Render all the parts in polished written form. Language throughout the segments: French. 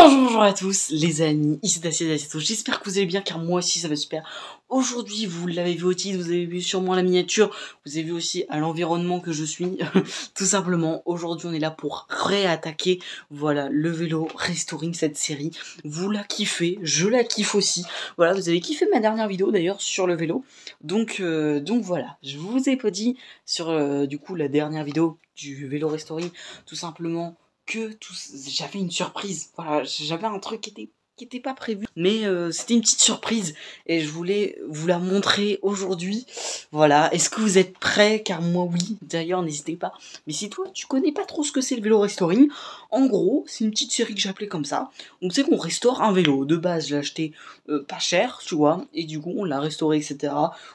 Bonjour à tous les amis, ici Daciato, j'espère que vous allez bien car moi aussi ça va super. Aujourd'hui vous l'avez vu au titre, vous avez vu sûrement la miniature, vous avez vu aussi à l'environnement que je suis, tout simplement. Aujourd'hui on est là pour réattaquer, voilà, le vélo restoring, cette série. Vous la kiffez, je la kiffe aussi, voilà, vous avez kiffé ma dernière vidéo d'ailleurs sur le vélo. Donc voilà, je vous ai pas dit sur du coup la dernière vidéo du vélo restoring, tout simplement que j'avais une surprise, voilà, j'avais un truc qui était pas prévu, mais c'était une petite surprise et je voulais vous la montrer aujourd'hui. Voilà, est-ce que vous êtes prêts? Car moi oui, d'ailleurs n'hésitez pas. Mais si toi tu connais pas trop ce que c'est le vélo restoring, en gros c'est une petite série que j'ai appelée comme ça. Donc c'est qu'on restaure un vélo, de base je l'ai acheté pas cher, tu vois, et du coup on l'a restauré, etc.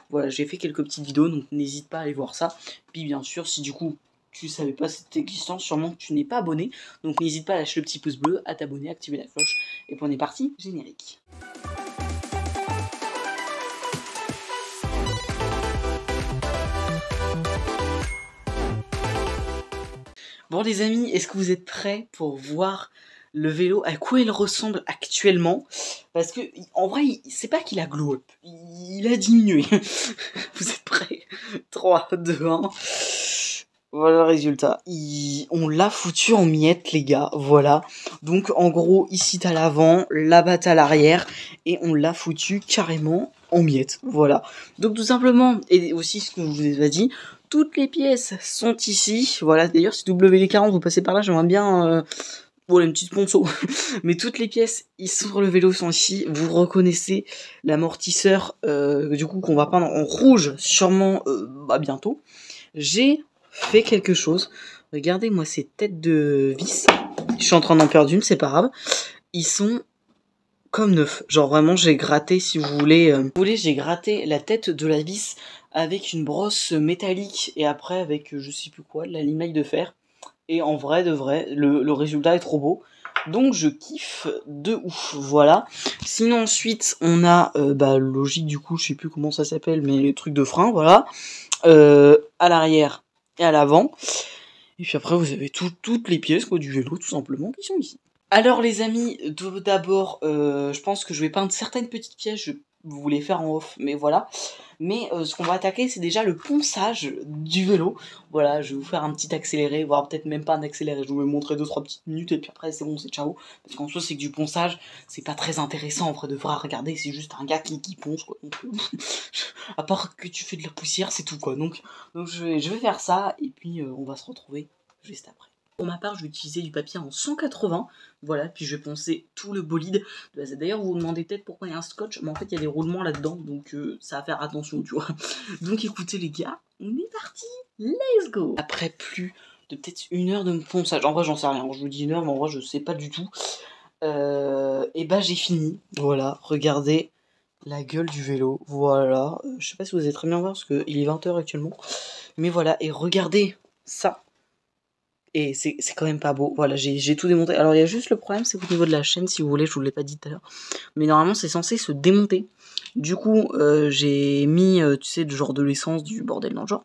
Voilà, j'ai fait quelques petites vidéos, donc n'hésite pas à aller voir ça. Puis bien sûr, si du coup tu savais pas cette existence, sûrement que tu n'es pas abonné, donc n'hésite pas à lâcher le petit pouce bleu, à t'abonner, à activer la cloche, et puis on est parti, générique. Bon les amis, est-ce que vous êtes prêts pour voir le vélo, à quoi il ressemble actuellement? Parce que en vrai, c'est pas qu'il a glow up, il a diminué. Vous êtes prêts? 3, 2, 1... Voilà le résultat. On l'a foutu en miettes, les gars. Voilà. Donc, en gros, ici, t'as l'avant, là-bas, t'as l'arrière. Et on l'a foutu carrément en miettes. Voilà. Donc, tout simplement, et aussi ce que je vous ai dit, toutes les pièces sont ici. Voilà. D'ailleurs, si WD40, vous passez par là, j'aimerais bien... Voilà, une petite ponceau. Mais toutes les pièces sur le vélo sont ici. Vous reconnaissez l'amortisseur, du coup, qu'on va peindre en rouge, sûrement bientôt. J'ai fait quelque chose. Regardez moi ces têtes de vis. Je suis en train d'en perdre une, c'est pas grave. Ils sont comme neufs. Genre vraiment j'ai gratté, si vous voulez, j'ai gratté la tête de la vis avec une brosse métallique et après avec je sais plus quoi, de la limaille de fer. Et en vrai de vrai, le résultat est trop beau. Donc je kiffe de ouf, voilà. Sinon ensuite on a logique du coup, je sais plus comment ça s'appelle, mais les trucs de frein, voilà. À l'arrière et à l'avant. Et puis après vous avez toutes les pièces quoi, du vélo tout simplement qui sont ici. Alors les amis, d'abord je pense que je vais peindre certaines petites pièces, je voulais faire en off, mais voilà. Mais ce qu'on va attaquer c'est déjà le ponçage du vélo. Voilà, je vais vous faire un petit accéléré, voire peut-être même pas un accéléré, je vais vous montrer 2-3 petites minutes et puis après c'est bon, c'est ciao. Parce qu'en soi c'est que du ponçage, c'est pas très intéressant en vrai de voir, regarder, c'est juste un gars qui ponce quoi. Donc, à part que tu fais de la poussière, c'est tout quoi. Donc je vais faire ça et puis on va se retrouver juste après. Pour ma part, je vais utiliser du papier en 180, voilà, puis je vais poncer tout le bolide. D'ailleurs, vous vous demandez peut-être pourquoi il y a un scotch, mais en fait, il y a des roulements là-dedans, donc ça va faire attention, tu vois. Donc écoutez les gars, on est parti, let's go. Après plus de peut-être 1 heure de ponçage, en vrai j'en sais rien, je vous dis 1 heure, mais en vrai je sais pas du tout. Et bah j'ai fini, voilà, regardez la gueule du vélo, voilà. Je sais pas si vous allez très bien voir, parce qu'il est 20 h actuellement, mais voilà, et regardez ça. Et c'est quand même pas beau, voilà, j'ai tout démonté. Alors il y a juste le problème, c'est qu'au niveau de la chaîne, si vous voulez, je vous l'ai pas dit tout à l'heure, mais normalement c'est censé se démonter. Du coup, j'ai mis, tu sais, du genre de l'essence, du bordel dans le genre.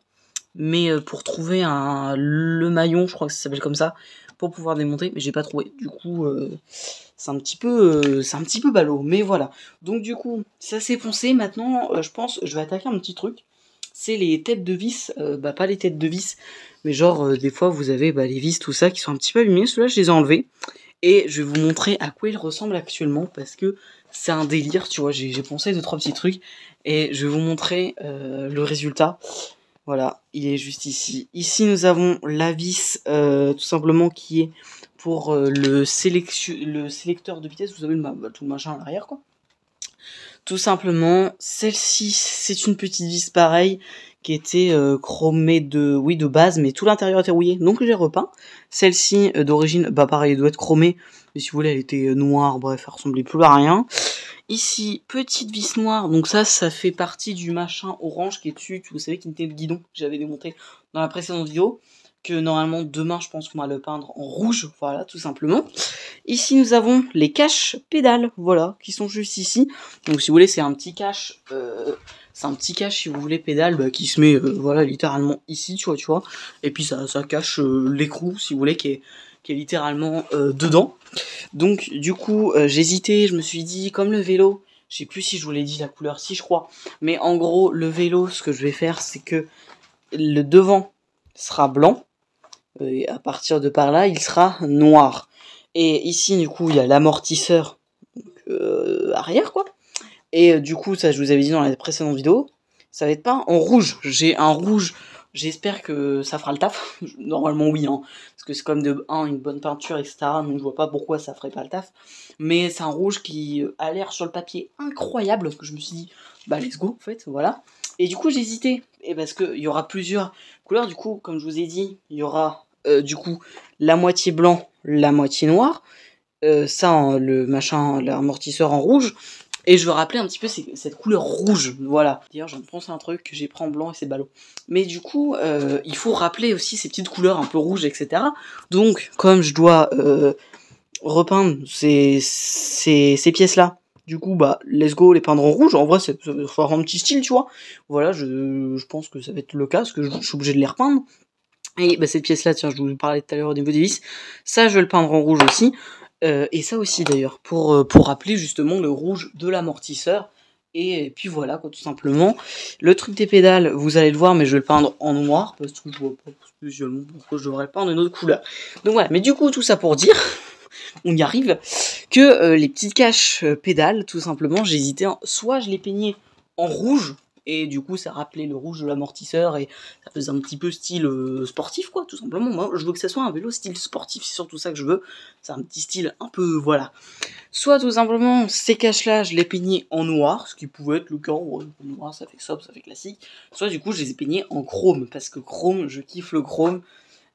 Mais pour trouver le maillon, je crois que ça s'appelle comme ça, pour pouvoir démonter, mais j'ai pas trouvé. Du coup, c'est un petit peu ballot, mais voilà. Donc du coup, ça s'est poncé. Maintenant, je pense, je vais attaquer un petit truc. C'est les têtes de vis, pas les têtes de vis, mais genre des fois vous avez les vis, tout ça, qui sont un petit peu abîmés. Ceux-là, je les ai enlevés. Et je vais vous montrer à quoi ils ressemblent actuellement, parce que c'est un délire, tu vois, j'ai pensé 2-3 petits trucs, et je vais vous montrer le résultat. Voilà, il est juste ici. Ici, nous avons la vis, tout simplement, qui est pour le sélecteur de vitesse, vous avez tout le machin à l'arrière, quoi. Tout simplement, celle-ci, c'est une petite vis pareille qui était chromée de base, mais tout l'intérieur était rouillé, donc j'ai repeint. Celle-ci, d'origine, pareil, elle doit être chromée, mais si vous voulez, elle était noire, bref, elle ressemblait plus à rien. Ici, petite vis noire, donc ça fait partie du machin orange qui est dessus, vous savez, qui était le guidon que j'avais démonté dans la précédente vidéo, que normalement demain je pense qu'on va le peindre en rouge, voilà, tout simplement. Ici nous avons les caches pédales, voilà, qui sont juste ici. Donc si vous voulez, c'est un petit cache, C'est un petit cache, si vous voulez, pédale, bah, qui se met, voilà, littéralement ici, tu vois. Et puis ça cache l'écrou, si vous voulez, qui est littéralement dedans. Donc, du coup, j'hésitais, je me suis dit, comme le vélo, je sais plus si je vous l'ai dit la couleur, si je crois. Mais en gros, le vélo, ce que je vais faire, c'est que le devant sera blanc. Et à partir de par là, il sera noir. Et ici, du coup, il y a l'amortisseur arrière, quoi. Et du coup, ça, je vous avais dit dans la précédente vidéo, ça va être peint en rouge. J'ai un rouge, j'espère que ça fera le taf. Normalement, oui, hein, parce que c'est comme de 1, une bonne peinture, etc. Donc, je vois pas pourquoi ça ferait pas le taf. Mais c'est un rouge qui a l'air sur le papier incroyable, parce que je me suis dit, bah, let's go, en fait, voilà. Et du coup, j'ai hésité, et parce qu'il y aura plusieurs couleurs. Du coup, comme je vous ai dit, il y aura du coup la moitié blanc, la moitié noir. Ça, hein, le machin, l'amortisseur en rouge. Et je veux rappeler un petit peu cette couleur rouge, voilà. D'ailleurs, je viens de penser à un truc que j'ai pris en blanc et c'est ballot. Mais du coup, il faut rappeler aussi ces petites couleurs un peu rouges, etc. Donc, comme je dois repeindre ces pièces-là, du coup, bah, let's go, les peindre en rouge. En vrai, ça va faire un petit style, tu vois. Voilà, je pense que ça va être le cas, parce que je suis obligé de les repeindre. Et bah, cette pièce-là, tiens, je vous parlais tout à l'heure au niveau des vis, ça, je vais le peindre en rouge aussi. Et ça aussi d'ailleurs, pour rappeler justement le rouge de l'amortisseur. Et puis voilà, quoi, tout simplement. Le truc des pédales, vous allez le voir, mais je vais le peindre en noir, parce que je vois pas spécialement pourquoi je devrais le peindre une autre couleur. Donc voilà, mais du coup, tout ça pour dire, on y arrive, que les petites caches pédales, tout simplement, j'hésitais, soit je les peignais en rouge, et du coup ça rappelait le rouge de l'amortisseur et ça faisait un petit peu style sportif, quoi, tout simplement. Moi je veux que ça soit un vélo style sportif, c'est surtout ça que je veux, c'est un petit style un peu, voilà. Soit tout simplement ces caches là je les peignais en noir, ce qui pouvait être le cas, ouais, noir ça fait sobre, ça fait classique. Soit du coup je les ai peignés en chrome, parce que chrome, je kiffe le chrome,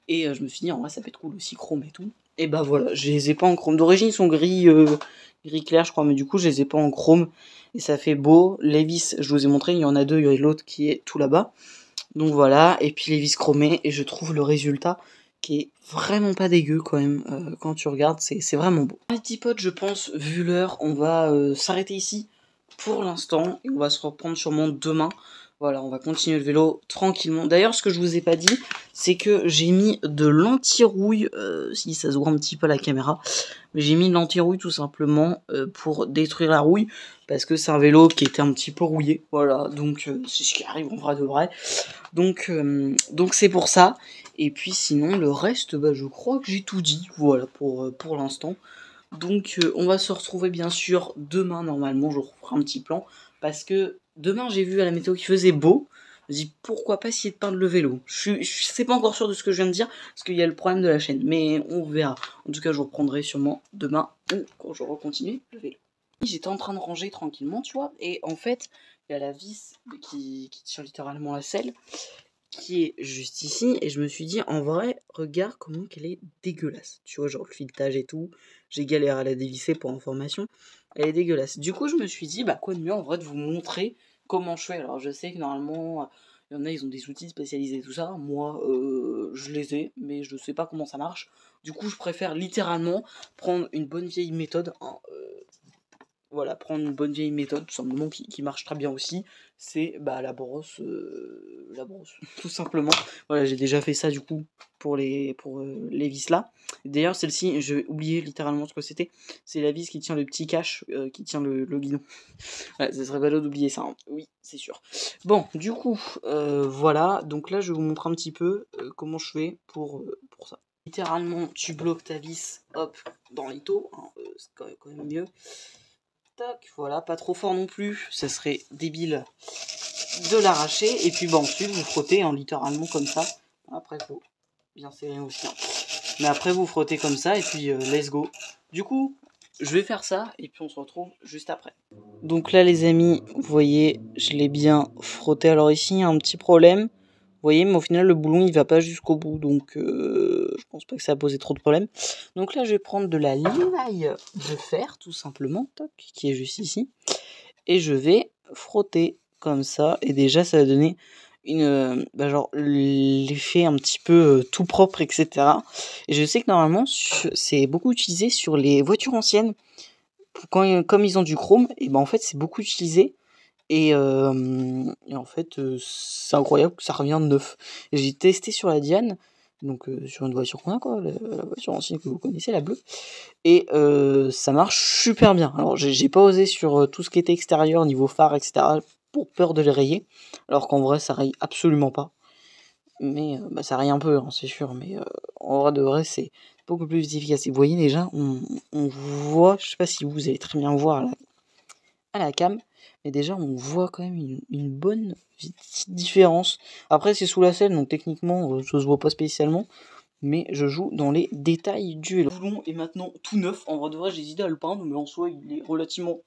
et je me suis dit en vrai ça peut être cool aussi chrome et tout. Et bah voilà, je les ai pas en chrome, d'origine ils sont gris, gris clair je crois, mais du coup je les ai pas en chrome. Et ça fait beau. Les vis, je vous ai montré, il y en a deux, il y a l'autre qui est tout là-bas. Donc voilà, et puis les vis chromées, et je trouve le résultat qui est vraiment pas dégueu quand même. Quand tu regardes, c'est vraiment beau. Les petits potes, je pense, vu l'heure, on va s'arrêter ici pour l'instant, et on va se reprendre sûrement demain. Voilà, on va continuer le vélo tranquillement. D'ailleurs, ce que je vous ai pas dit, c'est que j'ai mis de l'anti-rouille, si ça se voit un petit peu à la caméra, mais j'ai mis de l'anti-rouille tout simplement pour détruire la rouille, parce que c'est un vélo qui était un petit peu rouillé, voilà, donc c'est ce qui arrive en vrai de vrai. Donc c'est pour ça, et puis sinon le reste, bah, je crois que j'ai tout dit, voilà, pour l'instant. Donc on va se retrouver bien sûr demain, normalement, je referai un petit plan, parce que demain j'ai vu à la météo qu'il faisait beau, je me dis pourquoi pas essayer de peindre le vélo. Je sais pas encore sûr de ce que je viens de dire, parce qu'il y a le problème de la chaîne, mais on verra. En tout cas je reprendrai sûrement demain, ou quand je recontinue le vélo. J'étais en train de ranger tranquillement, tu vois, et en fait, il y a la vis qui tient littéralement la selle, qui est juste ici, et je me suis dit, en vrai, regarde comment qu'elle est dégueulasse. Tu vois, genre le filetage et tout, j'ai galéré à la dévisser pour information, elle est dégueulasse. Du coup, je me suis dit, bah quoi de mieux en vrai de vous montrer comment je fais. Alors je sais que normalement, il y en a, ils ont des outils spécialisés et tout ça, moi, je les ai, mais je sais pas comment ça marche. Du coup, je préfère littéralement prendre une bonne vieille méthode, hein, voilà, prendre une bonne vieille méthode, tout simplement, qui marche très bien aussi, c'est bah, la brosse, tout simplement. Voilà, j'ai déjà fait ça du coup pour les vis là. D'ailleurs, celle-ci, j'ai oublié littéralement ce que c'était. C'est la vis qui tient le petit cache, qui tient le guidon. Ouais, ça serait ballot d'oublier ça, hein. Oui, c'est sûr. Bon, du coup, voilà. Donc là, je vais vous montrer un petit peu comment je fais pour ça. Littéralement, tu bloques ta vis, hop, dans l'étau, hein, c'est quand même mieux. Tac, voilà, pas trop fort non plus, ça serait débile de l'arracher. Et puis bah ensuite vous frottez, hein, littéralement comme ça. Après faut bien serrer aussi, hein. Mais après vous frottez comme ça et puis let's go. Du coup je vais faire ça et puis on se retrouve juste après. Donc là les amis, vous voyez, je l'ai bien frotté. Alors ici il y a un petit problème, vous voyez, mais au final le boulon il va pas jusqu'au bout, donc je pense pas que ça a posé trop de problème. Donc là je vais prendre de la limaille de fer tout simplement, toc, qui est juste ici, et je vais frotter comme ça, et déjà ça va donner une genre l'effet un petit peu tout propre, etc. Et je sais que normalement c'est beaucoup utilisé sur les voitures anciennes, comme ils ont du chrome, et ben en fait c'est beaucoup utilisé. Et en fait, c'est incroyable que ça revient neuf. J'ai testé sur la Diane, donc sur une voiture qu'on a, quoi, la voiture ancienne que vous connaissez, la bleue. Et ça marche super bien. Alors j'ai pas osé sur tout ce qui était extérieur, niveau phare, etc., pour peur de les rayer. Alors qu'en vrai, ça raye absolument pas. Mais ça raye un peu, hein, c'est sûr. Mais en vrai de vrai, c'est beaucoup plus efficace. Et vous voyez déjà, on voit, je sais pas si vous allez très bien voir à la cam, mais déjà on voit quand même une bonne petite différence. Après c'est sous la selle, donc techniquement ça se voit pas spécialement, mais je joue dans les détails du vélo. Le boulon est maintenant tout neuf. En vrai de vrai, j'ai hésité à le peindre, mais en soi il est relativement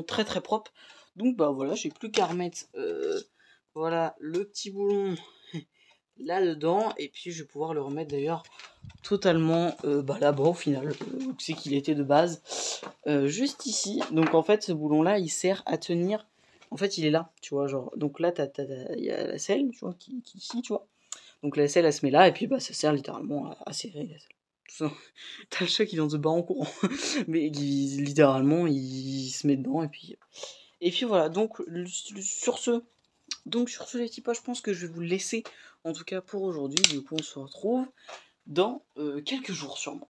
très propre. Donc bah voilà, j'ai plus qu'à remettre voilà le petit boulon là dedans, et puis je vais pouvoir le remettre d'ailleurs totalement là-bas au final, c'est qu'il était de base, juste ici. Donc en fait ce boulon là il sert à tenir, en fait il est là, tu vois, genre, donc là il y a la selle, tu vois, qui ici, tu vois, donc la selle elle se met là, et puis bah ça sert littéralement à serrer la selle. Tout ça. T'as le chat qui vient de se barrer en courant, mais littéralement il se met dedans, et puis voilà. Donc sur ce les petits pois, je pense que je vais vous le laisser en tout cas pour aujourd'hui. Du coup on se retrouve dans quelques jours sûrement.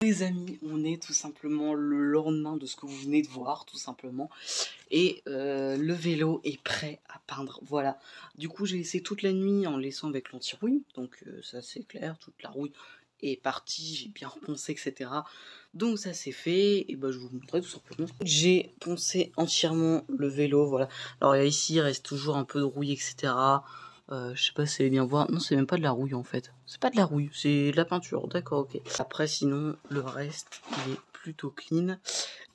Les amis, on est tout simplement le lendemain de ce que vous venez de voir, tout simplement. Et le vélo est prêt à peindre, voilà. Du coup, j'ai laissé toute la nuit en laissant avec l'anti-rouille, donc ça c'est clair, toute la rouille est partie, j'ai bien poncé, etc. Donc ça c'est fait, et bah je vous montrerai tout simplement. J'ai poncé entièrement le vélo, voilà. Alors ici, il reste toujours un peu de rouille, etc. Je sais pas si vous allez bien voir. Non, c'est même pas de la rouille en fait. C'est pas de la rouille, c'est de la peinture. D'accord, ok. Après, sinon, le reste, il est plutôt clean.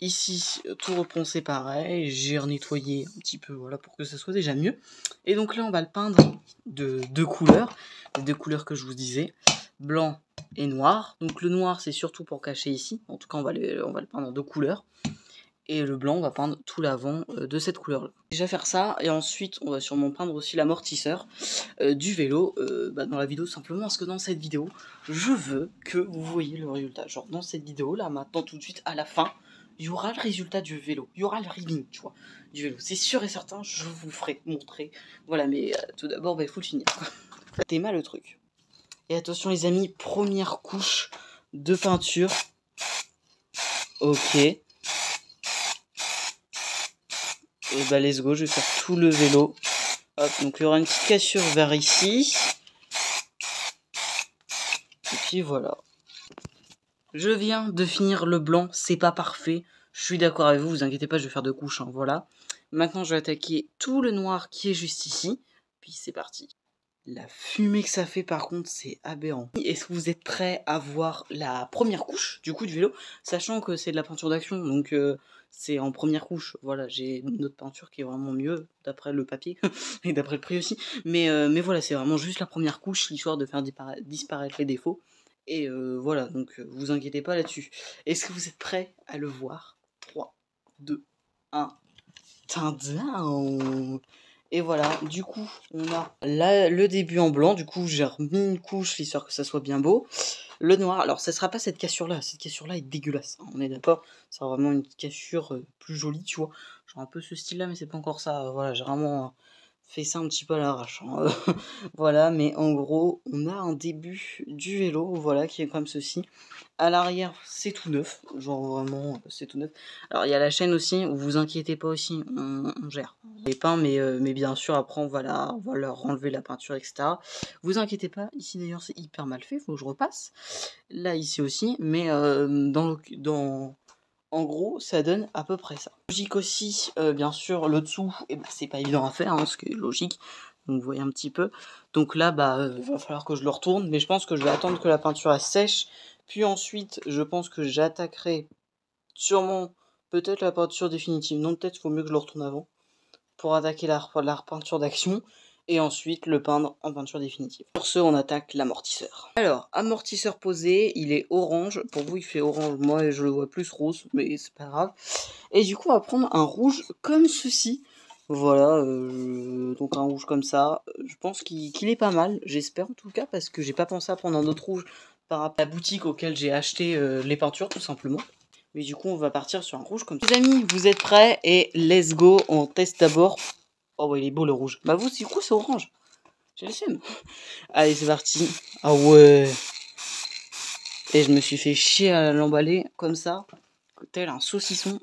Ici, tout reponcé pareil. J'ai nettoyé un petit peu, voilà, pour que ça soit déjà mieux. Et donc là, on va le peindre de deux couleurs. Les deux couleurs que je vous disais, blanc et noir. Donc le noir, c'est surtout pour cacher ici. En tout cas, on va le peindre en deux couleurs. Et le blanc, on va peindre tout l'avant de cette couleur-là. Déjà faire ça, et ensuite on va sûrement peindre aussi l'amortisseur du vélo dans la vidéo, simplement parce que dans cette vidéo, je veux que vous voyez le résultat. Genre dans cette vidéo, là, maintenant, tout de suite, à la fin, il y aura le résultat du vélo. Il y aura le ribbing, tu vois, du vélo. C'est sûr et certain, je vous le ferai montrer. Voilà, mais tout d'abord, il faut le finir. T'es mal le truc. Et attention les amis, première couche de peinture. Ok. Et bah let's go, je vais faire tout le vélo. Hop, donc il y aura une petite cassure vers ici. Et puis voilà. Je viens de finir le blanc, c'est pas parfait. Je suis d'accord avec vous, vous inquiétez pas, je vais faire deux couches, hein, voilà. Maintenant je vais attaquer tout le noir qui est juste ici. Puis c'est parti. La fumée que ça fait par contre, c'est aberrant. Est-ce que vous êtes prêts à voir la première couche du coup du vélo, sachant que c'est de la peinture d'action, donc c'est en première couche. Voilà, j'ai une autre peinture qui est vraiment mieux d'après le papier et d'après le prix aussi. Mais voilà, c'est vraiment juste la première couche, l'histoire de faire disparaître les défauts. Et voilà, donc vous inquiétez pas là-dessus. Est-ce que vous êtes prêts à le voir? 3, 2, 1. Tadam! Et voilà, du coup, on a là le début en blanc. Du coup, j'ai remis une couche, l'histoire que ça soit bien beau. Le noir, alors ça sera pas cette cassure-là. Cette cassure-là est dégueulasse, hein, on est d'accord. Ça sera vraiment une cassure plus jolie, tu vois. Genre un peu ce style-là, mais c'est pas encore ça. Voilà, j'ai vraiment fait ça un petit peu à l'arrache, hein. Voilà, mais en gros, on a un début du vélo, voilà, qui est comme ceci. À l'arrière, c'est tout neuf, genre vraiment, c'est tout neuf. Alors, il y a la chaîne aussi, vous inquiétez pas aussi, on gère. Les peints, mais bien sûr, après, on va leur enlever la peinture, etc. Vous inquiétez pas, ici d'ailleurs, c'est hyper mal fait, faut que je repasse. Là, ici aussi, mais en gros, ça donne à peu près ça. Logique aussi, bien sûr, le dessous, c'est pas évident à faire, hein, ce qui est logique. Donc vous voyez un petit peu. Donc là, va falloir que je le retourne, mais je pense que je vais attendre que la peinture elle sèche. Puis ensuite, je pense que j'attaquerai sûrement peut-être la peinture définitive. Non, peut-être il faut mieux que je le retourne avant pour attaquer la peinture d'action. Et ensuite le peindre en peinture définitive. Pour ce, on attaque l'amortisseur. Alors, amortisseur posé, il est orange. Pour vous, il fait orange. Moi, je le vois plus rose, mais c'est pas grave. Et du coup, on va prendre un rouge comme ceci. Voilà, donc un rouge comme ça. Je pense qu'il est pas mal, j'espère en tout cas, parce que j'ai pas pensé à prendre un autre rouge par rapport à la boutique auquel j'ai acheté les peintures, tout simplement. Mais du coup, on va partir sur un rouge comme ça. Les amis, vous êtes prêts? Et let's go, on teste d'abord. Oh, ouais, il est beau le rouge. Bah, vous, du coup, c'est orange. J'ai le seum. Allez, c'est parti. Ah ouais. Et je me suis fait chier à l'emballer comme ça. Tel un saucisson.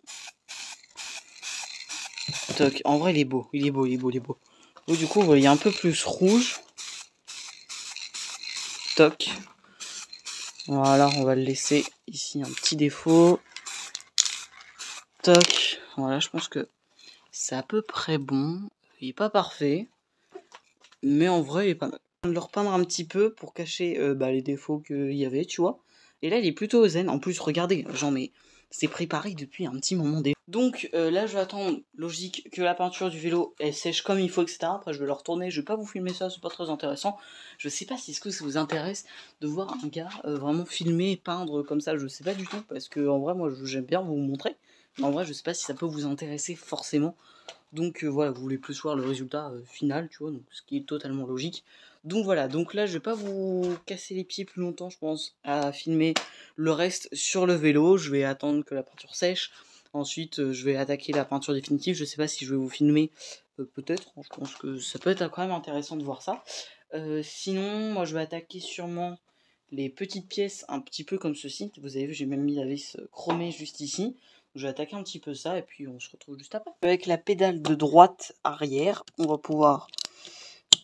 Toc. En vrai, il est beau. Il est beau, il est beau, il est beau. Donc, du coup, vous voyez un peu plus rouge. Toc. Voilà, on va le laisser ici. Un petit défaut. Toc. Voilà, je pense que c'est à peu près bon. Il est pas parfait. Mais en vrai, il est pas mal. Je vais le repeindre un petit peu pour cacher les défauts qu'il y avait, tu vois. Et là, il est plutôt zen. En plus, regardez, genre, mais c'est préparé depuis un petit moment déjà. Donc là, je vais attendre, logique, que la peinture du vélo elle sèche comme il faut, etc. Après, je vais le retourner. Je vais pas vous filmer ça, c'est pas très intéressant. Je sais pas si ce que ça vous intéresse de voir un gars vraiment filmer et peindre comme ça. Je sais pas du tout, parce que en vrai, moi, j'aime bien vous montrer. Mais en vrai, je sais pas si ça peut vous intéresser forcément. Donc voilà, vous voulez plus voir le résultat final, tu vois, donc, ce qui est totalement logique. Donc voilà, donc là je vais pas vous casser les pieds plus longtemps, je pense, à filmer le reste sur le vélo. Je vais attendre que la peinture sèche. Ensuite, je vais attaquer la peinture définitive. Je sais pas si je vais vous filmer, peut-être. Je pense que ça peut être quand même intéressant de voir ça. Sinon, moi je vais attaquer sûrement les petites pièces un petit peu comme ceci. Vous avez vu, j'ai même mis la vis chromée juste ici. Je vais attaquer un petit peu ça et puis on se retrouve juste après. Avec la pédale de droite arrière, on va pouvoir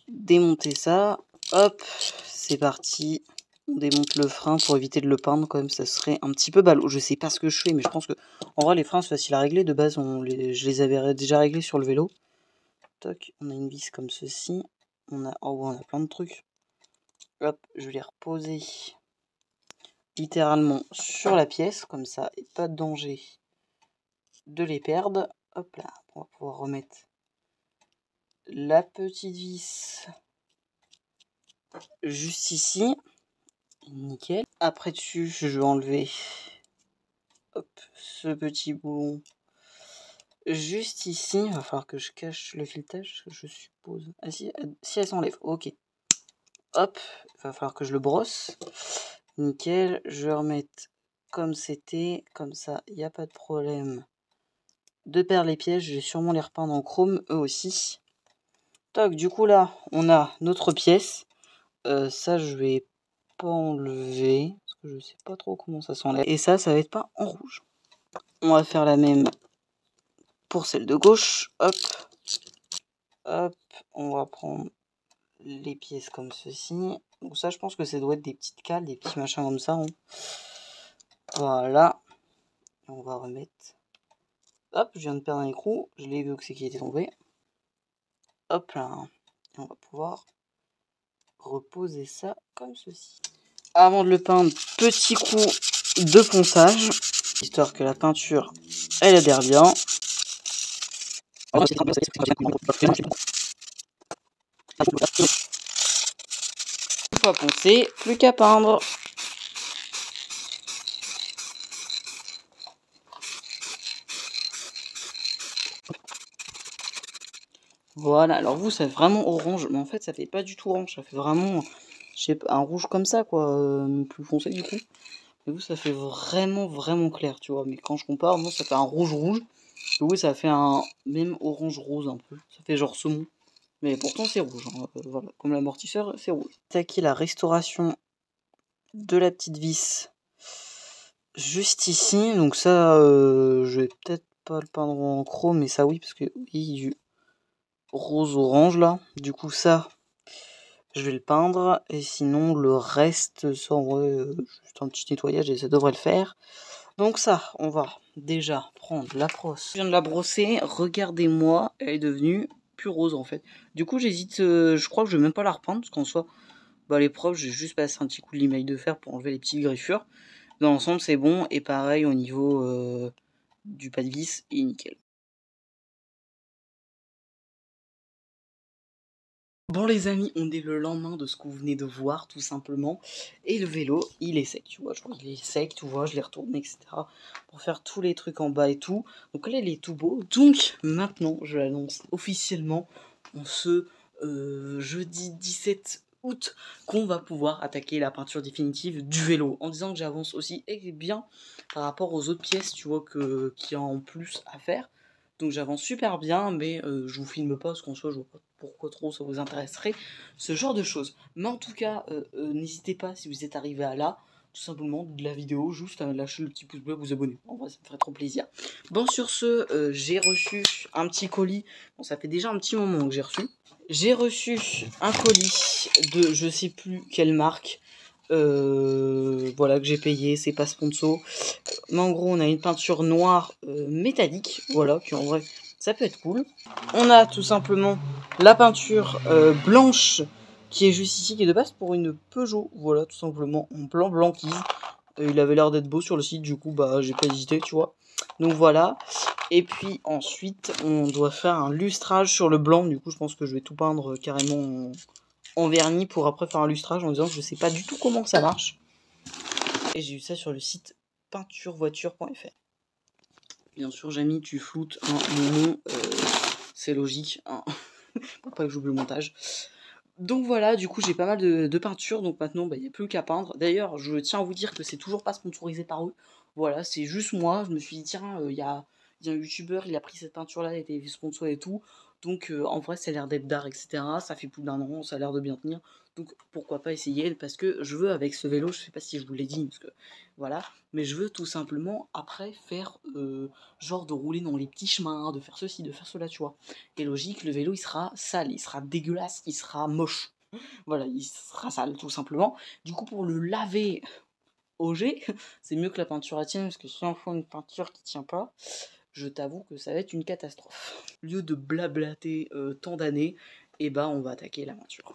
démonter ça. Hop, c'est parti. On démonte le frein pour éviter de le peindre, quand même ça serait un petit peu ballot. Je sais pas ce que je fais, mais je pense que en vrai les freins c'est facile à régler. De base, je les avais déjà réglés sur le vélo. Toc, on a une vis comme ceci. On a plein de trucs. Hop, je vais les reposer littéralement sur la pièce, comme ça, et pas de danger de les perdre. Hop là, on va pouvoir remettre la petite vis juste ici. Nickel. Après dessus, je vais enlever hop, ce petit boulon juste ici. Il va falloir que je cache le filetage, je suppose. Ah si elle s'enlève, ok. Hop, il va falloir que je le brosse. Nickel, je vais remettre comme c'était, comme ça, il n'y a pas de problème de perdre les pièces. Je vais sûrement les repeindre en chrome, eux aussi. Toc, du coup là, on a notre pièce. Ça, je vais pas enlever, parce que je sais pas trop comment ça s'enlève. Et ça va être peint en rouge. On va faire la même pour celle de gauche. Hop, hop, on va prendre les pièces comme ceci. Donc ça, je pense que ça doit être des petites cales, des petits machins comme ça. Hein. Voilà. On va remettre. Hop, je viens de perdre un écrou. Je l'ai vu que c'est qui était tombé. Hop là. Et on va pouvoir reposer ça comme ceci. Avant de le peindre, petit coup de ponçage, histoire que la peinture elle adhère bien. Une fois poncé, plus qu'à peindre. Voilà, alors vous ça fait vraiment orange, mais en fait ça fait pas du tout orange, ça fait vraiment, je sais pas, un rouge comme ça quoi, plus foncé du coup. Et vous ça fait vraiment vraiment clair, tu vois, mais quand je compare, moi ça fait un rouge rouge, et vous ça fait un même orange rose un peu, ça fait genre saumon, mais pourtant c'est rouge, hein, voilà, comme l'amortisseur c'est rouge. Attaquer la restauration de la petite vis juste ici, donc ça je vais peut-être pas le peindre en chrome, mais ça oui, parce que oui, du rose orange là, du coup ça je vais le peindre, et sinon le reste ça en vrai juste un petit nettoyage et ça devrait le faire. Donc ça, on va déjà prendre la brosse. Je viens de la brosser, regardez-moi, elle est devenue plus rose en fait. Du coup j'hésite, je crois que je vais même pas la repeindre, parce qu'en soi, les propres, j'ai juste passé un petit coup de limaille de fer pour enlever les petites griffures. Dans l'ensemble c'est bon, et pareil au niveau du pas de vis, il est nickel. Bon les amis, on est le lendemain de ce que vous venez de voir tout simplement. Et le vélo, il est sec, tu vois. Il est sec, tu vois, je l'ai retourné, etc. Pour faire tous les trucs en bas et tout. Donc là, il est tout beau. Donc maintenant, je l'annonce officiellement en ce jeudi 17 août qu'on va pouvoir attaquer la peinture définitive du vélo, en disant que j'avance aussi bien par rapport aux autres pièces, tu vois, qu'il y a en plus à faire. Donc j'avance super bien, mais je vous filme pas parce qu'en soi je vois pas pourquoi trop ça vous intéresserait, ce genre de choses. Mais en tout cas, n'hésitez pas si vous êtes arrivé à là, tout simplement de la vidéo, juste à lâcher le petit pouce bleu, vous abonner. En vrai ça me ferait trop plaisir. Bon sur ce, j'ai reçu un petit colis, bon ça fait déjà un petit moment que j'ai reçu. J'ai reçu un colis de je sais plus quelle marque, voilà, que j'ai payé, c'est pas sponsor. Mais en gros, on a une peinture noire métallique, voilà, qui en vrai, ça peut être cool. On a tout simplement la peinture blanche qui est juste ici, qui est de base pour une Peugeot, voilà, tout simplement, en blanc blanquise. Il avait l'air d'être beau sur le site, du coup, bah, j'ai pas hésité, tu vois. Donc voilà. Et puis ensuite, on doit faire un lustrage sur le blanc. Du coup, je pense que je vais tout peindre carrément en vernis pour après faire un lustrage en disant que je sais pas du tout comment ça marche. Et j'ai eu ça sur le site peinturevoiture.fr. Bien sûr, Jamie, tu floutes mon nom, c'est logique, hein. Pour pas que j'oublie le montage. Donc voilà, du coup j'ai pas mal de peinture, donc maintenant il n'y a plus qu'à peindre. D'ailleurs, je tiens à vous dire que c'est toujours pas sponsorisé par eux. Voilà, c'est juste moi, je me suis dit tiens, il y a un youtubeur, il a pris cette peinture là, il a été sponsor et tout. Donc en vrai ça a l'air d'être d'art, etc. Ça fait plus d'1 an, ça a l'air de bien tenir. Donc pourquoi pas essayer, parce que je veux avec ce vélo, je sais pas si je vous l'ai dit, parce que voilà, mais je veux tout simplement après faire genre de rouler dans les petits chemins, de faire ceci, de faire cela, tu vois. Et logique, le vélo il sera sale, il sera dégueulasse, il sera moche. Voilà, il sera sale tout simplement. Du coup pour le laver au jet, c'est mieux que la peinture à tienne, parce que si on fait une peinture qui tient pas, je t'avoue que ça va être une catastrophe. Au lieu de blablater tant d'années, et bah on va attaquer la peinture.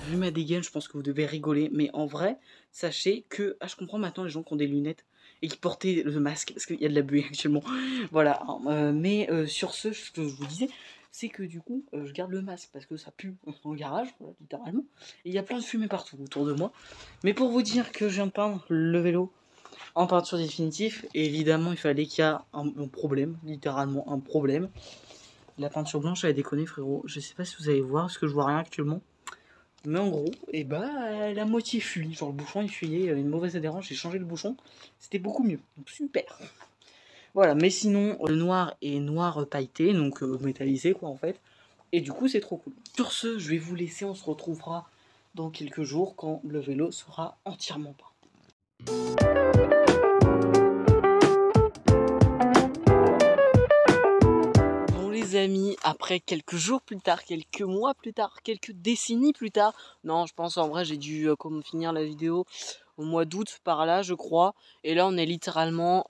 Vu ma dégaine, je pense que vous devez rigoler, mais en vrai, sachez que... Ah, je comprends maintenant les gens qui ont des lunettes et qui portaient le masque, parce qu'il y a de la buée actuellement. Voilà, mais sur ce que je vous disais, c'est que du coup, je garde le masque parce que ça pue dans le garage, voilà, littéralement. Et il y a plein de fumée partout autour de moi. Mais pour vous dire que je viens de peindre le vélo en peinture définitive, et évidemment, il fallait qu'il y ait un problème, littéralement un problème. La peinture blanche, elle a déconné, frérot. Je sais pas si vous allez voir, parce que je vois rien actuellement. Mais en gros, et bah, la moitié fuit. Genre le bouchon il fuyait, il y avait une mauvaise adhérence, j'ai changé le bouchon. C'était beaucoup mieux. Donc super. Voilà, mais sinon, le noir est noir pailleté, donc métallisé quoi en fait. Et du coup, c'est trop cool. Sur ce, je vais vous laisser, on se retrouvera dans quelques jours quand le vélo sera entièrement peint. Amis, après quelques jours plus tard, quelques mois plus tard, quelques décennies plus tard, non je pense en vrai j'ai dû finir la vidéo au mois d'août par là je crois, et là on est littéralement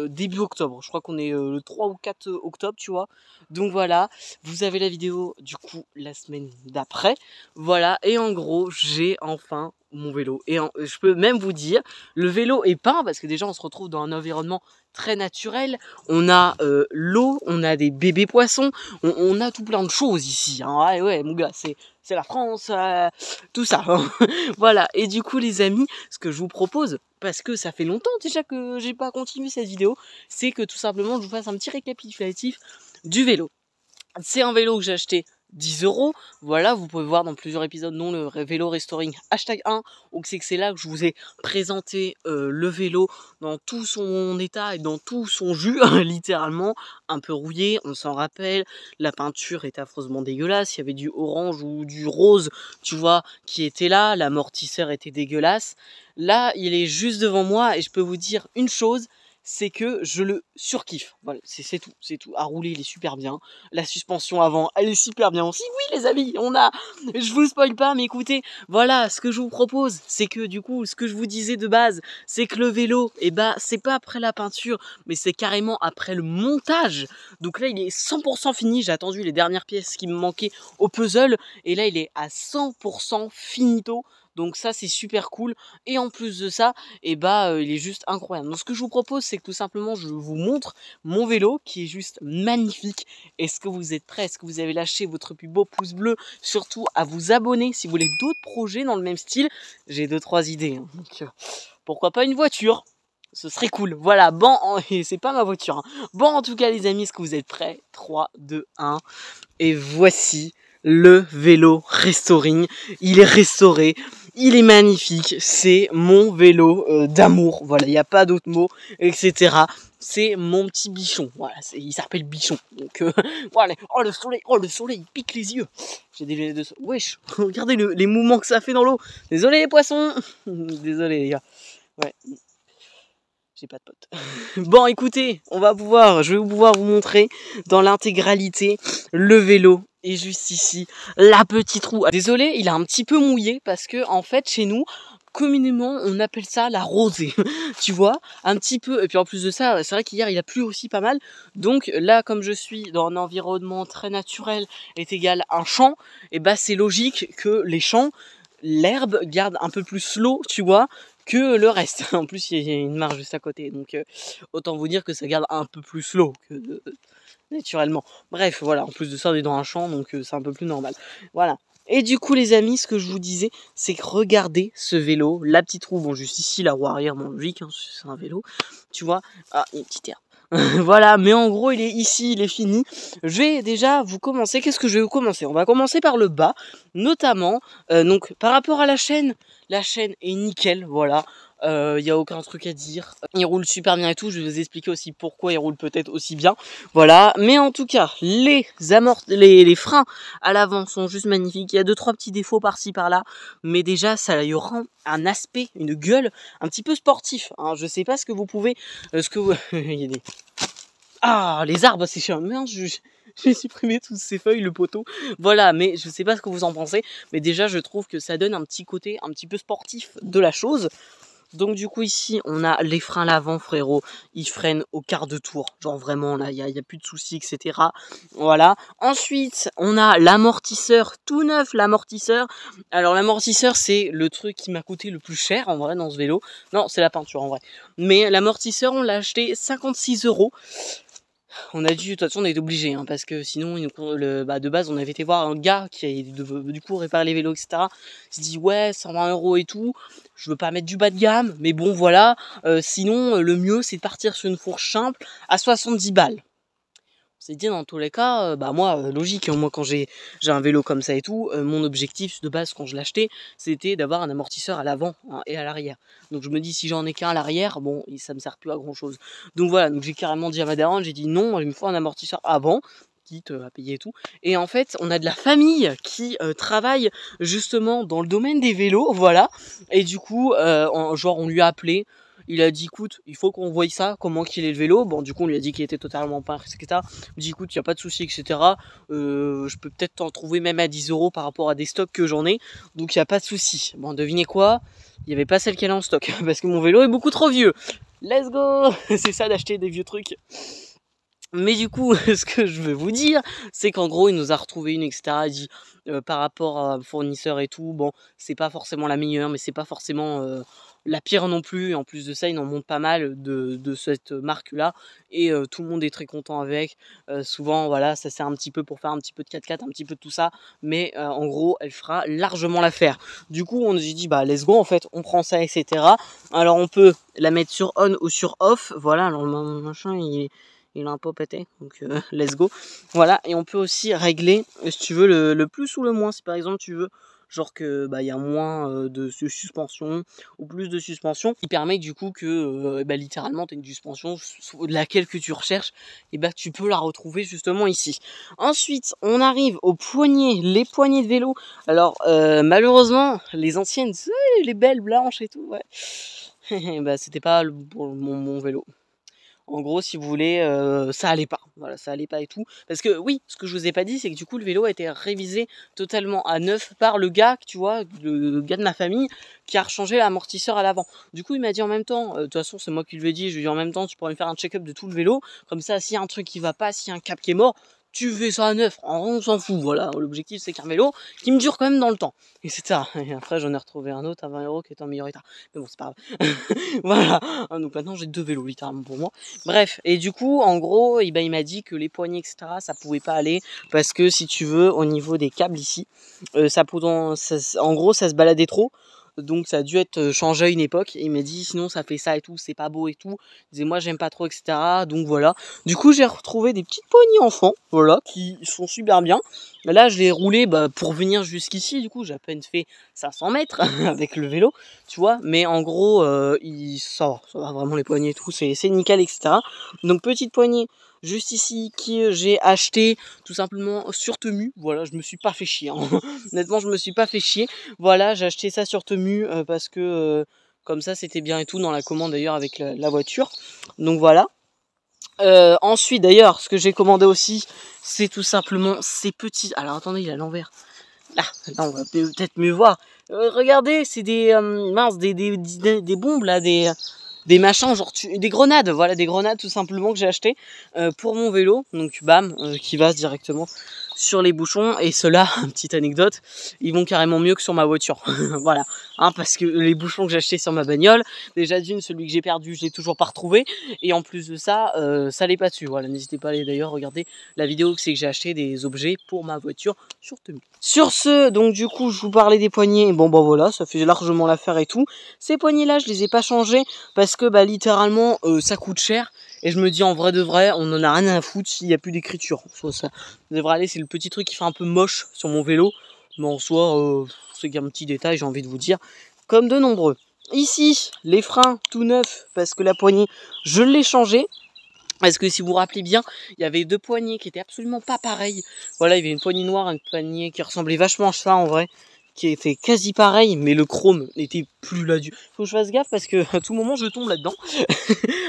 début octobre, je crois qu'on est le 3 ou 4 octobre tu vois, donc voilà, vous avez la vidéo du coup la semaine d'après, voilà, et en gros j'ai enfin mon vélo, et je peux même vous dire, le vélo est peint parce que déjà on se retrouve dans un environnement très naturel, on a l'eau, on a des bébés poissons, on a tout plein de choses ici, hein. Ouais, ouais mon gars, c'est la France, tout ça, hein. Voilà, et du coup les amis, ce que je vous propose, parce que ça fait longtemps déjà que j'ai pas continué cette vidéo, c'est que tout simplement je vous fasse un petit récapitulatif du vélo. C'est un vélo que j'ai acheté 10 €, voilà, vous pouvez voir dans plusieurs épisodes, dont le vélo restoring #1, donc c'est que c'est là que je vous ai présenté le vélo dans tout son état et dans tout son jus, littéralement, un peu rouillé, on s'en rappelle, la peinture est affreusement dégueulasse, il y avait du orange ou du rose, tu vois, qui était là, l'amortisseur était dégueulasse, là, il est juste devant moi, et je peux vous dire une chose, c'est que je le surkiffe, voilà, c'est tout, à rouler il est super bien, la suspension avant elle est super bien aussi, oui les amis, je vous spoil pas mais écoutez, voilà, ce que je vous propose, c'est que du coup, ce que je vous disais de base, c'est que le vélo, et bah c'est pas après la peinture, mais c'est carrément après le montage, donc là il est 100% fini, j'ai attendu les dernières pièces qui me manquaient au puzzle, et là il est à 100% finito, donc ça c'est super cool, et en plus de ça, et bah il est juste incroyable. Donc ce que je vous propose, c'est que tout simplement je vous montre mon vélo qui est juste magnifique. Est-ce que vous êtes prêts? Est-ce que vous avez lâché votre plus beau pouce bleu? Surtout à vous abonner si vous voulez d'autres projets dans le même style. J'ai 2-3 idées, hein. Donc pourquoi pas une voiture? Ce serait cool. Voilà, bon, et c'est pas ma voiture. Hein. Bon, en tout cas, les amis, est-ce que vous êtes prêts? 3, 2, 1. Et voici le vélo restoring. Il est restauré. Il est magnifique. C'est mon vélo d'amour. Voilà, il n'y a pas d'autre mot, etc. C'est mon petit bichon. Voilà, il s'appelle Bichon. Donc, voilà. Oh, le soleil, il pique les yeux. J'ai des lunettes de soleil. Wesh, regardez les mouvements que ça fait dans l'eau. Désolé, les poissons. Désolé, les gars. Ouais. J'ai pas de pote. Bon, écoutez, je vais pouvoir vous montrer dans l'intégralité le vélo. Et juste ici, la petite roue. Désolé, il est un petit peu mouillé parce que, en fait, chez nous, communément, on appelle ça la rosée. Tu vois, un petit peu. Et puis en plus de ça, c'est vrai qu'hier, il a plu aussi pas mal. Donc là, comme je suis dans un environnement très naturel, est égal à un champ, et bah c'est logique que les champs, l'herbe garde un peu plus l'eau, tu vois, que le reste. En plus, il y a une marge juste à côté. Donc, autant vous dire que ça garde un peu plus l'eau que naturellement. Bref, voilà. En plus de ça, on est dans un champ, donc c'est un peu plus normal. Voilà. Et du coup, les amis, ce que je vous disais, c'est que regardez ce vélo. La petite roue, bon, juste ici, la roue arrière, bon, logique, hein, c'est un vélo. Tu vois. Ah, il y a une petite herbe. Voilà, mais en gros, il est ici, il est fini. Je vais déjà vous commencer. Qu'est-ce que je vais vous commencer? On va commencer par le bas, notamment, donc par rapport à la chaîne est nickel, voilà. Il n'y a aucun truc à dire. Il roule super bien et tout. Je vais vous expliquer aussi pourquoi il roule peut-être aussi bien. Voilà. Mais en tout cas, les freins à l'avant sont juste magnifiques. Il y a 2-3 petits défauts par-ci par-là. Mais déjà, ça y rend un aspect, une gueule un petit peu sportif. Hein. Je sais pas ce que vous pouvez... il y a des... Ah, les arbres, c'est chiant. Merde, j'ai supprimé toutes ces feuilles, le poteau. Voilà, mais je sais pas ce que vous en pensez. Mais déjà, je trouve que ça donne un petit côté un petit peu sportif de la chose. Donc du coup ici on a les freins à l'avant, frérot, ils freinent au quart de tour, genre vraiment là il y a plus de soucis, etc. Voilà. Ensuite on a l'amortisseur tout neuf, l'amortisseur. Alors l'amortisseur c'est le truc qui m'a coûté le plus cher en vrai dans ce vélo. Non, c'est la peinture en vrai. Mais l'amortisseur on l'a acheté 56 €. On a dû, de toute façon on a été obligé, hein, parce que sinon de base on avait été voir un gars qui a du coup réparé les vélos, etc. Il s'est dit ouais 120 € et tout, je veux pas mettre du bas de gamme, mais bon voilà, sinon le mieux c'est de partir sur une fourche simple à 70 balles. On s'est dit dans tous les cas, moi logique, hein, moi quand j'ai un vélo comme ça et tout, mon objectif de base quand je l'achetais, c'était d'avoir un amortisseur à l'avant, hein, et à l'arrière. Donc je me dis si j'en ai qu'un à l'arrière, bon, ça me sert plus à grand chose. Donc voilà, donc j'ai carrément dit à ma daronne, j'ai dit non, il me faut un amortisseur avant, quitte à payer et tout. Et en fait, on a de la famille qui travaille justement dans le domaine des vélos, voilà. Et du coup, on lui a appelé. Il a dit écoute, il faut qu'on voie ça, comment qu'il est le vélo. Bon, du coup, on lui a dit qu'il était totalement peint, etc. Il me dit écoute, il n'y a pas de souci, etc. Je peux peut-être t'en trouver même à 10 € par rapport à des stocks que j'en ai. Donc, il n'y a pas de souci. Bon, devinez quoi? Il n'y avait pas celle qu'elle a en stock. Parce que mon vélo est beaucoup trop vieux. Let's go. C'est ça d'acheter des vieux trucs. Mais du coup, ce que je veux vous dire, c'est qu'en gros, il nous a retrouvé une, etc. Il dit par rapport à fournisseur et tout, bon, c'est pas forcément la meilleure, mais c'est pas forcément la pire non plus. Et en plus de ça, il en monte pas mal de cette marque-là. Et tout le monde est très content avec. Souvent, voilà, ça sert un petit peu pour faire un petit peu de 4x4, un petit peu de tout ça. Mais en gros, elle fera largement l'affaire. Du coup, on nous a dit, let's go, en fait, on prend ça, etc. Alors, on peut la mettre sur on ou sur off. Voilà, alors le machin, il a un peu pété, donc let's go. Voilà, et on peut aussi régler, si tu veux, le plus ou le moins. Si par exemple tu veux, genre que il y a moins de suspension ou plus de suspension, qui permet du coup que littéralement tu as une suspension de laquelle que tu recherches, et tu peux la retrouver justement ici. Ensuite, on arrive aux poignées, les poignées de vélo. Alors malheureusement, les anciennes, les belles blanches et tout, ouais. C'était pas mon vélo. En gros, si vous voulez, ça allait pas. Voilà, ça allait pas et tout. Parce que oui, ce que je vous ai pas dit, c'est que du coup, le vélo a été révisé totalement à neuf par le gars, tu vois, le gars de ma famille, qui a rechangé l'amortisseur à l'avant. Du coup, il m'a dit en même temps, de toute façon, c'est moi qui lui ai dit, je lui ai dit en même temps, tu pourrais me faire un check-up de tout le vélo. Comme ça, s'il y a un truc qui va pas, s'il y a un cap qui est mort, tu fais ça à neuf, on s'en fout, voilà, l'objectif c'est qu'un vélo qui me dure quand même dans le temps, et c'est ça. Et après j'en ai retrouvé un autre à 20 € qui est en meilleur état, mais bon c'est pas grave. Voilà, donc maintenant j'ai 2 vélos littéralement pour moi. Bref, et du coup en gros il m'a dit que les poignées etc ça pouvait pas aller, parce que si tu veux au niveau des câbles ici, en gros ça se baladait trop. donc ça a dû être changé à une époque. Et il m'a dit sinon ça fait ça et tout, c'est pas beau et tout. Il disait moi j'aime pas trop, etc. Donc voilà. Du coup j'ai retrouvé des petites poignées enfants, voilà, qui sont super bien. Là je l'ai roulé pour venir jusqu'ici, du coup j'ai à peine fait 500 mètres avec le vélo, tu vois. Mais en gros ça va vraiment les poignées et tout, c'est nickel, etc. Donc petite poignée juste ici qui j'ai acheté tout simplement sur Temu. Voilà, je me suis pas fait chier, hein. Honnêtement je me suis pas fait chier. Voilà, j'ai acheté ça sur Temu parce que comme ça c'était bien et tout dans la commande d'ailleurs avec la voiture. Donc voilà. Ensuite d'ailleurs ce que j'ai commandé aussi c'est tout simplement ces petits... Alors attendez, il est à l'envers. Là on va peut-être mieux voir. Regardez, c'est des des bombes là, des machins, genre des grenades, voilà, des grenades tout simplement que j'ai acheté pour mon vélo, donc bam, qui va directement sur les bouchons. Et ceux-là, petite anecdote, ils vont carrément mieux que sur ma voiture. Voilà, hein, parce que les bouchons que j'ai achetés sur ma bagnole, déjà d'une, celui que j'ai perdu, je l'ai toujours pas retrouvé, et en plus de ça, ça l'est pas dessus. Voilà, n'hésitez pas à aller d'ailleurs regarder la vidéo que c'est que j'ai acheté des objets pour ma voiture sur Temu. Sur ce, donc du coup, je vous parlais des poignées. Bon bah voilà, ça fait largement l'affaire et tout. Ces poignées-là, je les ai pas changées parce que littéralement, ça coûte cher. Et je me dis en vrai de vrai, on en a rien à foutre s'il n'y a plus d'écriture. Soit ça devrait aller, c'est le petit truc qui fait un peu moche sur mon vélo. Mais en soi, c'est un petit détail, j'ai envie de vous dire. Comme de nombreux. Ici, les freins tout neufs, parce que la poignée, je l'ai changée. Parce que si vous vous rappelez bien, il y avait deux poignées qui étaient absolument pas pareilles. Voilà, il y avait une poignée noire, une poignée qui ressemblait vachement à ça en vrai, qui était quasi pareil, mais le chrome n'était plus là du... Faut que je fasse gaffe parce que à tout moment je tombe là-dedans.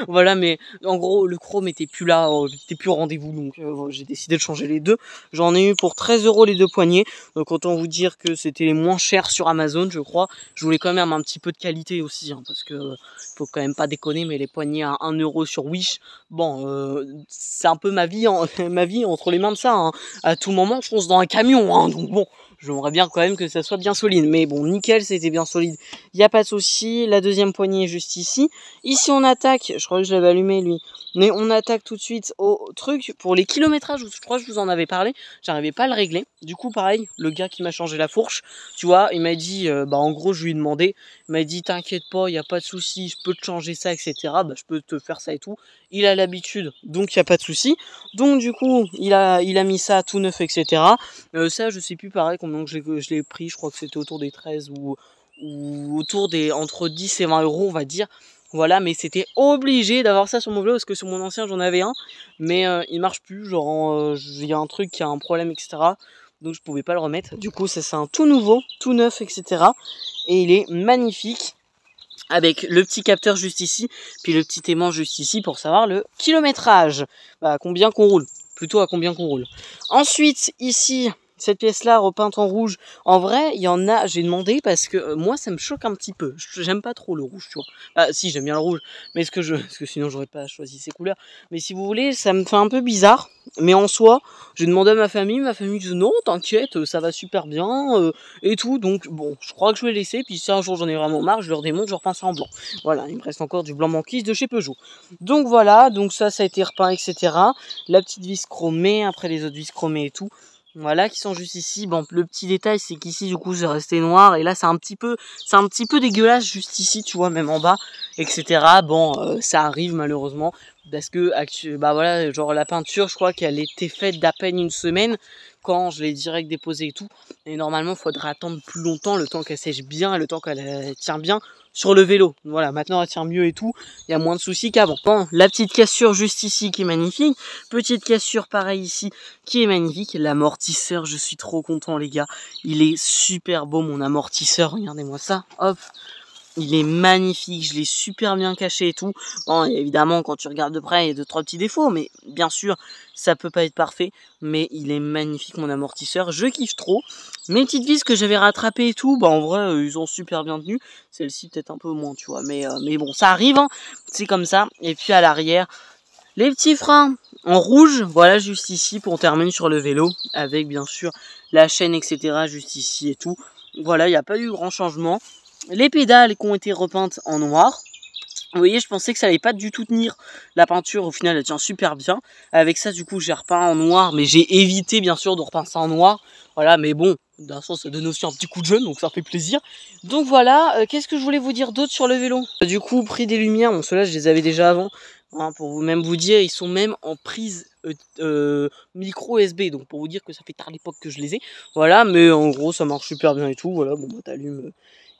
Voilà, mais en gros le chrome était plus là, était plus au rendez-vous, donc j'ai décidé de changer les deux. J'en ai eu pour 13 € les deux poignées, donc autant vous dire que c'était les moins chers sur Amazon, je crois. Je voulais quand même un petit peu de qualité aussi, hein, parce que faut quand même pas déconner, mais les poignées à 1 € sur Wish, bon, c'est un peu ma vie entre les mains de ça, hein. À tout moment je fonce dans un camion, hein, donc bon, j'aimerais bien quand même que ça soit bien solide, mais bon, nickel, c'était bien solide, il n'y a pas de souci. La deuxième poignée est juste ici. Ici on attaque, je crois que je l'avais allumé lui, mais on attaque tout de suite au truc pour les kilométrages. Je crois que je vous en avais parlé, j'arrivais pas à le régler. Du coup pareil, le gars qui m'a changé la fourche, tu vois, il m'a dit, en gros je lui ai demandé, il m'a dit t'inquiète pas, il n'y a pas de souci, je peux te changer ça, etc. Je peux te faire ça et tout. Il a l'habitude, donc il n'y a pas de souci. Donc du coup il a mis ça tout neuf, etc. Ça je sais plus pareil combien je l'ai pris, je crois que c'était autour des 13 ou autour des entre 10 et 20 € on va dire. Voilà, mais c'était obligé d'avoir ça sur mon vélo parce que sur mon ancien j'en avais un, mais il marche plus, genre il y a un truc qui a un problème, etc. Donc je pouvais pas le remettre. Du coup ça c'est un tout nouveau, tout neuf, etc. Et il est magnifique avec le petit capteur juste ici, puis le petit aimant juste ici pour savoir le kilométrage. À combien qu'on roule, plutôt à combien qu'on roule. Ensuite ici, cette pièce-là repeinte en rouge, en vrai, il y en a, j'ai demandé parce que moi, ça me choque un petit peu. J'aime pas trop le rouge, tu vois. Ah, si, j'aime bien le rouge, mais parce que sinon, j'aurais pas choisi ces couleurs. Mais si vous voulez, ça me fait un peu bizarre. Mais en soi, j'ai demandé à ma famille dit non, t'inquiète, ça va super bien, et tout. Donc, bon, je crois que je vais laisser. Puis si un jour j'en ai vraiment marre, je leur démonte, je repeins ça en blanc. Voilà, il me reste encore du blanc manquise de chez Peugeot. Donc voilà, donc ça a été repeint, etc. La petite vis chromée, après les autres vis chromées et tout. Voilà, qui sont juste ici. Bon, le petit détail, c'est qu'ici, du coup, c'est resté noir. Et là, c'est un petit peu dégueulasse juste ici, tu vois, même en bas, etc. Bon, ça arrive malheureusement. Parce que, voilà, genre la peinture, je crois qu'elle était faite d'à peine une semaine quand je l'ai direct déposée et tout. Et normalement, il faudra attendre plus longtemps, le temps qu'elle sèche bien, le temps qu'elle tient bien sur le vélo. Voilà, maintenant elle tient mieux et tout. Il y a moins de soucis qu'avant. Bon, la petite cassure juste ici qui est magnifique. Petite cassure pareil ici qui est magnifique. L'amortisseur, je suis trop content les gars. Il est super beau mon amortisseur. Regardez-moi ça. Hop. Il est magnifique, je l'ai super bien caché et tout. Bon, évidemment, quand tu regardes de près, il y a 2-3 petits défauts, mais bien sûr, ça peut pas être parfait. Mais il est magnifique, mon amortisseur. Je kiffe trop. Mes petites vis que j'avais rattrapées et tout, en vrai, ils ont super bien tenu. Celle-ci, peut-être un peu moins, tu vois. Mais bon, ça arrive, hein. C'est comme ça. Et puis à l'arrière, les petits freins en rouge, voilà, juste ici, pour terminer sur le vélo. Avec, bien sûr, la chaîne, etc., juste ici et tout. Voilà, il n'y a pas eu grand changement. Les pédales qui ont été repeintes en noir. Vous voyez, je pensais que ça allait pas du tout tenir. La peinture, au final, elle tient super bien. Avec ça, du coup, j'ai repeint en noir. Mais j'ai évité, bien sûr, de repeindre ça en noir. Voilà, mais bon, d'un sens ça donne aussi un petit coup de jeune, donc ça fait plaisir. Donc voilà, qu'est-ce que je voulais vous dire d'autre sur le vélo? Du coup, prix des lumières, bon ceux-là je les avais déjà avant, hein, pour vous même vous dire, ils sont même en prise micro USB, donc pour vous dire que ça fait tard l'époque que je les ai. Voilà, mais en gros ça marche super bien et tout, voilà, bon bah t'allumes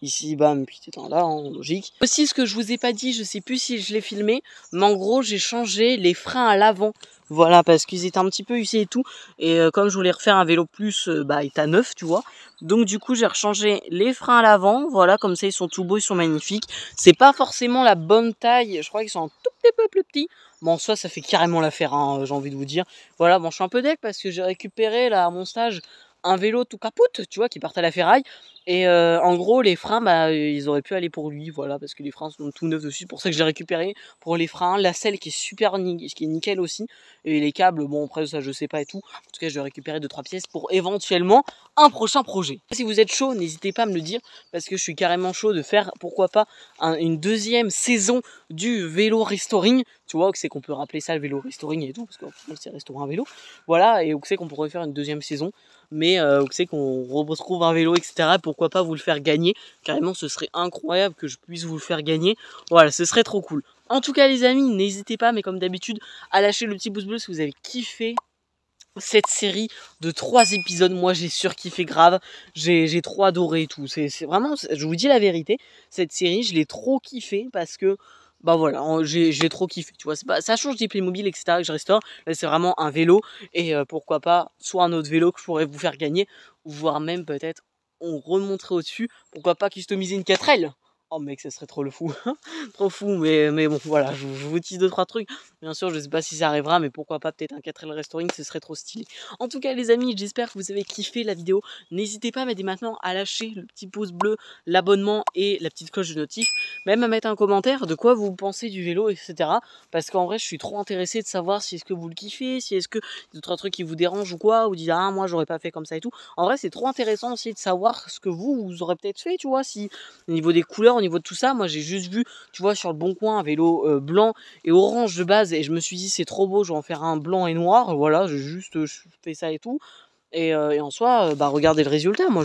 ici, bam, puis t'éteins là, hein, logique. Aussi ce que je vous ai pas dit, je sais plus si je l'ai filmé, mais en gros j'ai changé les freins à l'avant. Voilà, parce qu'ils étaient un petit peu usés et tout. Et comme je voulais refaire un vélo plus, bah, état neuf, tu vois. Donc du coup, j'ai rechangé les freins à l'avant. Voilà, comme ça, ils sont tout beaux, ils sont magnifiques. C'est pas forcément la bonne taille. Je crois qu'ils sont un tout petit peu plus petits. Bon, en soi, ça fait carrément l'affaire, hein, j'ai envie de vous dire. Voilà, bon, je suis un peu deg parce que j'ai récupéré, là, à mon stage, un vélo tout capote, tu vois, qui partait à la ferraille. Et en gros, les freins, bah, ils auraient pu aller pour lui, voilà, parce que les freins sont tout neufs dessus. C'est pour ça que j'ai récupéré pour les freins. La selle qui est super qui est nickel aussi. Et les câbles, bon, après ça, je sais pas et tout. En tout cas, je vais récupérer 2-3 pièces pour éventuellement un prochain projet. Si vous êtes chaud, n'hésitez pas à me le dire, parce que je suis carrément chaud de faire, pourquoi pas, une deuxième saison du vélo restoring. Tu vois, que c'est qu'on peut rappeler ça le vélo restoring et tout, parce qu'au final, c'est restaurer un vélo. Voilà, et où c'est qu'on pourrait faire une deuxième saison. Mais où c'est qu'on retrouve un vélo, etc. Pourquoi pas vous le faire gagner. Carrément, ce serait incroyable que je puisse vous le faire gagner. Voilà, ce serait trop cool. En tout cas, les amis, n'hésitez pas, mais comme d'habitude, à lâcher le petit pouce bleu si vous avez kiffé cette série de 3 épisodes. Moi, j'ai surkiffé grave. J'ai trop adoré et tout. C'est vraiment, je vous dis la vérité, cette série, je l'ai trop kiffé parce que, bah voilà, j'ai trop kiffé. Tu vois, pas, ça change des Playmobil, etc. que je restaure. Là, c'est vraiment un vélo. Et pourquoi pas, soit un autre vélo que je pourrais vous faire gagner, voire même peut-être on remonterait au-dessus. Pourquoi pas customiser une 4L? Oh mec, ça serait trop le fou. Trop fou, mais bon, voilà, je vous dis 2-3 trucs. Bien sûr, je sais pas si ça arrivera, mais pourquoi pas peut-être un 4L restoring, ce serait trop stylé. En tout cas, les amis, j'espère que vous avez kiffé la vidéo. N'hésitez pas, mais dès maintenant, à lâcher le petit pouce bleu, l'abonnement et la petite cloche de notif. Même à mettre un commentaire de quoi vous pensez du vélo, etc. Parce qu'en vrai, je suis trop intéressé de savoir si est-ce que vous le kiffez, si est-ce que d'autres trucs qui vous dérangent ou quoi, ou dites ah moi j'aurais pas fait comme ça et tout. En vrai, c'est trop intéressant aussi de savoir ce que vous aurez peut-être fait, tu vois, si au niveau des couleurs, au niveau de tout ça, moi j'ai juste vu, tu vois, sur le Bon Coin, un vélo blanc et orange de base, et je me suis dit c'est trop beau, je vais en faire un blanc et noir. Voilà, j'ai juste fait ça et tout. Et en soi, bah regardez le résultat. Moi,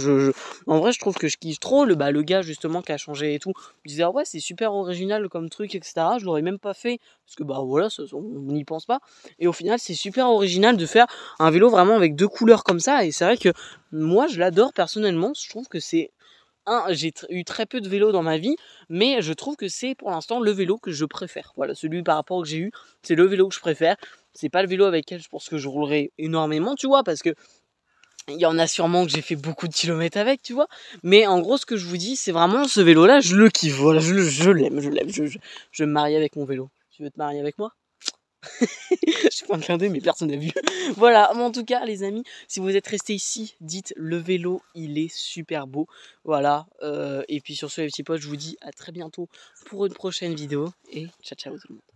en vrai, je trouve que je kiffe trop. Le gars justement qui a changé et tout, me disait ah ouais, c'est super original comme truc, etc. Je l'aurais même pas fait parce que bah voilà, on n'y pense pas. Et au final, c'est super original de faire un vélo vraiment avec 2 couleurs comme ça. Et c'est vrai que moi, je l'adore personnellement. Je trouve que c'est j'ai eu très peu de vélos dans ma vie, mais je trouve que c'est pour l'instant le vélo que je préfère. Voilà, celui par rapport que j'ai eu, c'est le vélo que je préfère. C'est pas le vélo avec lequel je pense que je roulerai énormément, tu vois, parce que il y en a sûrement que j'ai fait beaucoup de kilomètres avec, tu vois. Mais en gros, ce que je vous dis, c'est vraiment ce vélo-là, je le kiffe. Voilà, je l'aime. Je me marie avec mon vélo. Tu veux te marier avec moi? Je fais un clin d'œil, mais personne n'a vu. Voilà, mais en tout cas, les amis, si vous êtes restés ici, dites le vélo, il est super beau. Voilà, et puis sur ce, les petits potes, je vous dis à très bientôt pour une prochaine vidéo. Et ciao, ciao tout le monde.